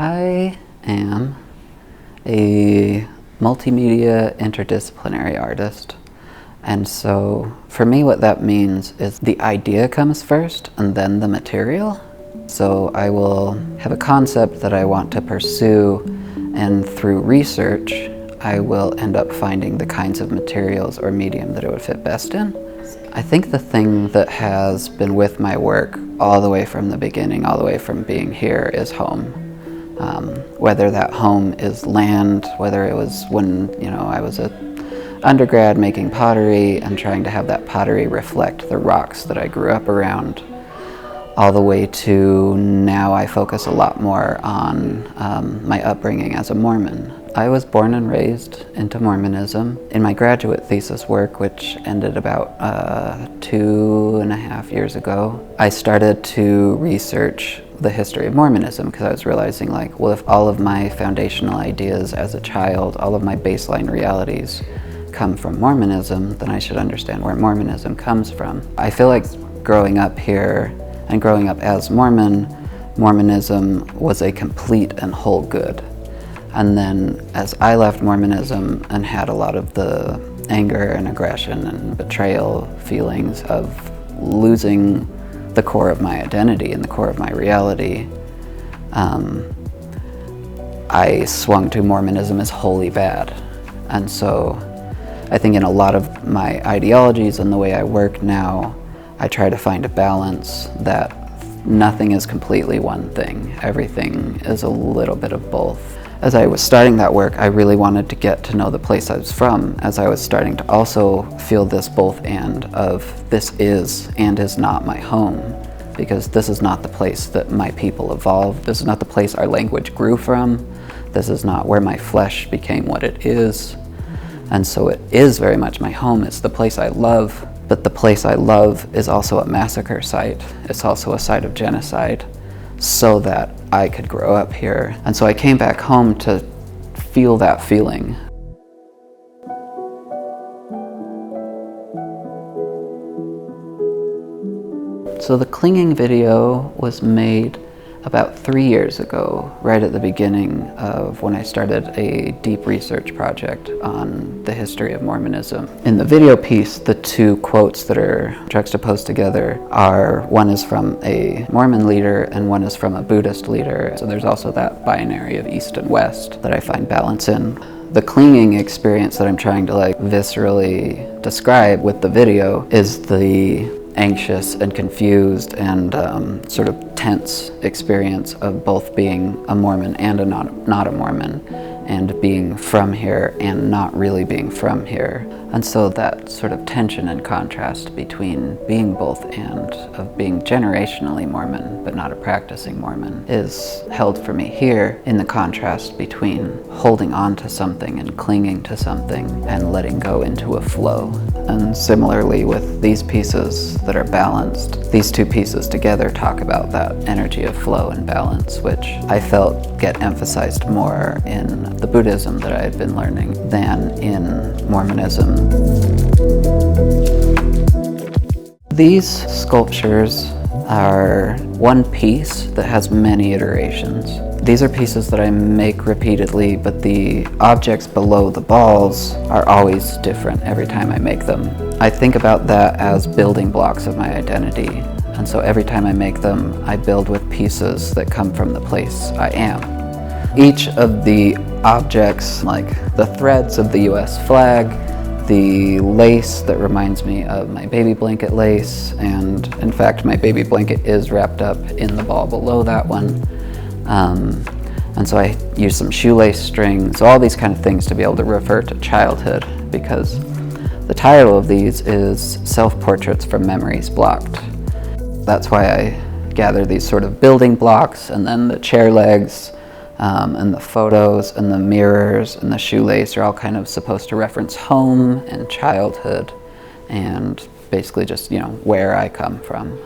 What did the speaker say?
I am a multimedia interdisciplinary artist. And so for me what that means is the idea comes first and then the material. So I will have a concept that I want to pursue, and through research I will end up finding the kinds of materials or medium that it would fit best in. I think the thing that has been with my work all the way from the beginning, all the way from being here, is home. Whether that home is land, whether it was when I was an undergrad making pottery and trying to have that pottery reflect the rocks that I grew up around, all the way to now I focus a lot more on my upbringing as a Mormon. I was born and raised into Mormonism. In my graduate thesis work, which ended about 2.5 years ago, I started to research the history of Mormonism because I was realizing, like, well, if all of my foundational ideas as a child, all of my baseline realities come from Mormonism, then I should understand where Mormonism comes from. I feel like growing up here and growing up as Mormon, Mormonism was a complete and whole good. And then as I left Mormonism and had a lot of the anger and aggression and betrayal feelings of losing the core of my identity and the core of my reality, I swung to Mormonism as wholly bad. And so I think in a lot of my ideologies and the way I work now, I try to find a balance that nothing is completely one thing. Everything is a little bit of both. As I was starting that work, I really wanted to get to know the place I was from, as I was starting to also feel this both and of this is and is not my home, because this is not the place that my people evolved. This is not the place our language grew from. This is not where my flesh became what it is. And so it is very much my home. It's the place I love, but the place I love is also a massacre site. It's also a site of genocide, so that I could grow up here. And so I came back home to feel that feeling. So the clinging video was made about 3 years ago, right at the beginning of when I started a deep research project on the history of Mormonism. In the video piece, the two quotes that are juxtaposed together are, one is from a Mormon leader and one is from a Buddhist leader. So there's also that binary of East and West that I find balance in. The clinging experience that I'm trying to viscerally describe with the video is the anxious and confused and sort of tense experience of both being a Mormon and not a Mormon, and being from here and not really being from here. And so that sort of tension and contrast between being both and, of being generationally Mormon but not a practicing Mormon, is held for me here in the contrast between holding on to something and clinging to something and letting go into a flow. And similarly with these pieces that are balanced, these two pieces together talk about that energy of flow and balance, which I felt get emphasized more in the Buddhism that I had been learning than in Mormonism. These sculptures are one piece that has many iterations. These are pieces that I make repeatedly, but the objects below the balls are always different every time I make them. I think about that as building blocks of my identity. And so every time I make them, I build with pieces that come from the place I am. Each of the objects, like the threads of the US flag, the lace that reminds me of my baby blanket lace, and in fact my baby blanket is wrapped up in the ball below that one. And so I use some shoelace strings, so all these kind of things to be able to refer to childhood, because the title of these is Self-Portraits from Memories Blocked. That's why I gather these sort of building blocks, and then the chair legs, and the photos and the mirrors and the shoelace are all kind of supposed to reference home and childhood and basically just, where I come from.